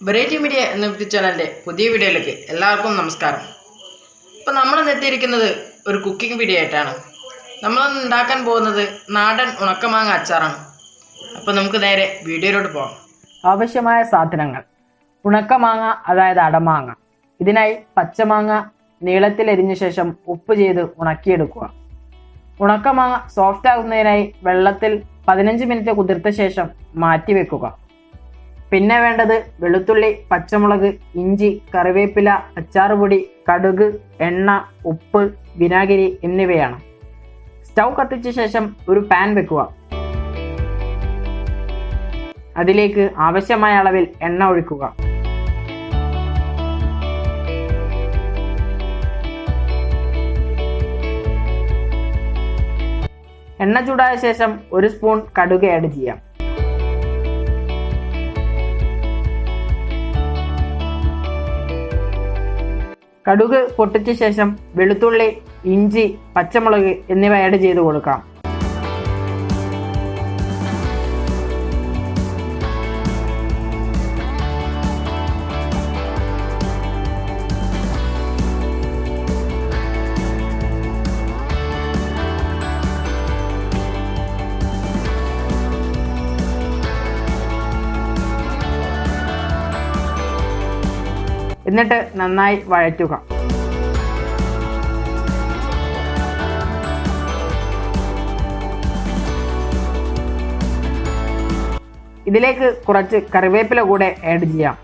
Variety media എന്ന YouTube ചാനലിൻ്റെ പുതിയ വീഡിയോയിലേക്ക് എല്ലാവർക്കും നമസ്കാരം. ഇപ്പോൾ നമ്മൾ എത്തിയിരിക്കുന്നത് ഒരു കുക്കിംഗ് വീഡിയോ ആയിട്ടാണ്. നമ്മൾ ഉണ്ടാക്കാൻ പോകുന്നത് നാടൻ ഉണക്കമാങ്ങ അച്ചാറാണ്. അപ്പോൾ നമുക്ക് നേരെ വീഡിയോയിലോട്ട് പോകാം. ആവശ്യമായ സാധനങ്ങൾ: ഉണക്കമാങ്ങ അതായത് അടമാങ്ങ. ഇതിനായി പച്ചമാങ്ങ നീളത്തിലരിഞ്ഞ ശേഷം ഉപ്പ് ചെയ്ത് ഉണക്കിയെടുക്കുക. ഉണക്കമാങ്ങ സോഫ്റ്റ് ആകുന്നതിനായി വെള്ളത്തിൽ 15 മിനിറ്റ് കുതിർത്ത ശേഷം മാറ്റി വെക്കുക. പിന്നെ വേണ്ടത് വെളുത്തുള്ളി, പച്ചമുളക്, ഇഞ്ചി, കറിവേപ്പില, അച്ചാറുപൊടി, കടുക്, എണ്ണ, ഉപ്പ്, വിനാഗിരി എന്നിവയാണ്. സ്റ്റൗ കത്തിച്ച ശേഷം ഒരു പാൻ വെക്കുക. അതിലേക്ക് ആവശ്യമായ അളവിൽ എണ്ണ ഒഴിക്കുക. എണ്ണ ചൂടായ ശേഷം ഒരു സ്പൂൺ കടുക് ആഡ് ചെയ്യാം. കടുക് പൊട്ടിച്ച ശേഷം വെളുത്തുള്ളി, ഇഞ്ചി, പച്ചമുളക് എന്നിവ ആഡ് ചെയ്ത് കൊടുക്കാം. എന്നിട്ട് നന്നായി വഴറ്റുക. ഇതിലേക്ക് കുറച്ച് കറിവേപ്പില കൂടെ ആഡ് ചെയ്യാം.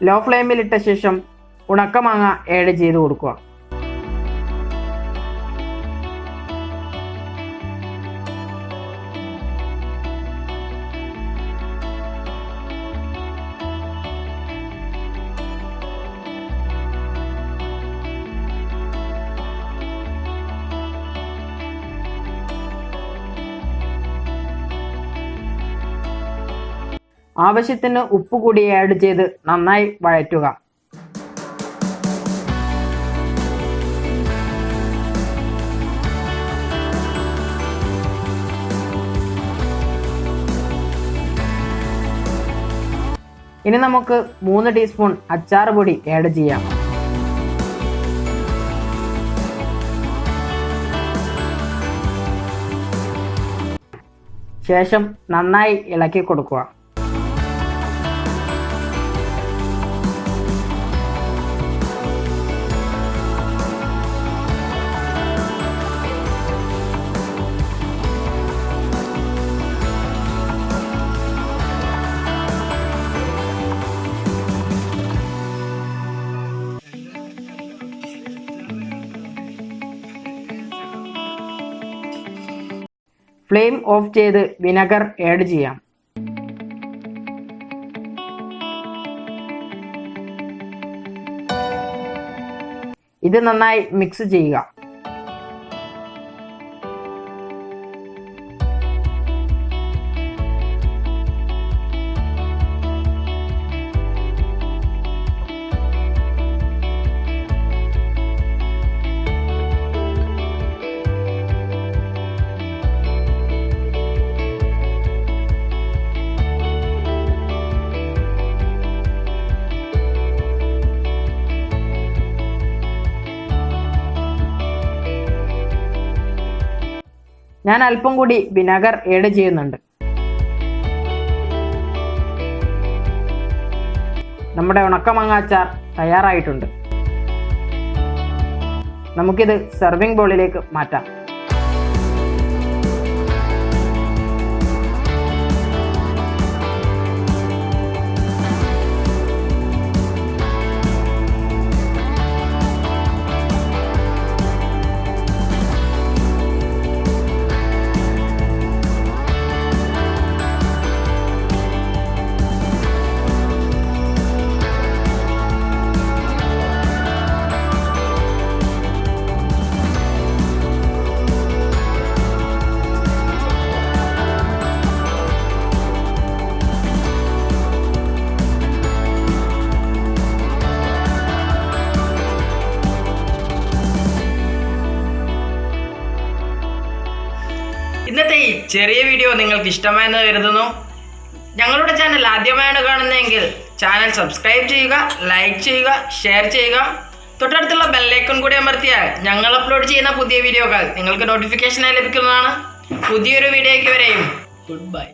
ലോ ഫ്ലെയിമിൽ ഇട്ട ശേഷം ഉണക്കമാങ്ങ ആഡ് ചെയ്ത് കൊടുക്കുക. ആവശ്യത്തിന് ഉപ്പ് കൂടി ആഡ് ചെയ്ത് നന്നായി വഴറ്റുക. ഇനി നമുക്ക് 3 ടീസ്പൂൺ അച്ചാർ പൊടി ആഡ് ചെയ്യാം. ശേഷം നന്നായി ഇളക്കി കൊടുക്കുക. ഫ്ലെയിം ഓഫ് ചെയ്ത് വിനെഗർ ആഡ് ചെയ്യാം. ഇത് നന്നായി മിക്സ് ചെയ്യുക. ഞാൻ അല്പം കൂടി വിനെഗർ ആഡ് ചെയ്യുന്നുണ്ട്. നമ്മുടെ ഉണക്കമാങ്ങ അച്ചാർ തയ്യാറായിട്ടുണ്ട്. നമുക്കിത് സെർവിംഗ് ബൗളിലേക്ക് മാറ്റാം. ചെറിയ വീഡിയോ നിങ്ങൾക്ക് ഇഷ്ടമായെന്ന് കരുതുന്നു. ഞങ്ങളുടെ ചാനൽ ആദ്യമായാണ് കാണുന്നതെങ്കിൽ ചാനൽ സബ്സ്ക്രൈബ് ചെയ്യുക, ലൈക്ക് ചെയ്യുക, ഷെയർ ചെയ്യുക. തൊട്ടടുത്തുള്ള ബെല്ലൈക്കൺ കൂടി അമർത്തിയാൽ ഞങ്ങൾ അപ്ലോഡ് ചെയ്യുന്ന പുതിയ വീഡിയോകൾ നിങ്ങൾക്ക് നോട്ടിഫിക്കേഷനായി ലഭിക്കുന്നതാണ്. പുതിയൊരു വീഡിയോയ്ക്ക് വരെയും ഗുഡ് ബൈ.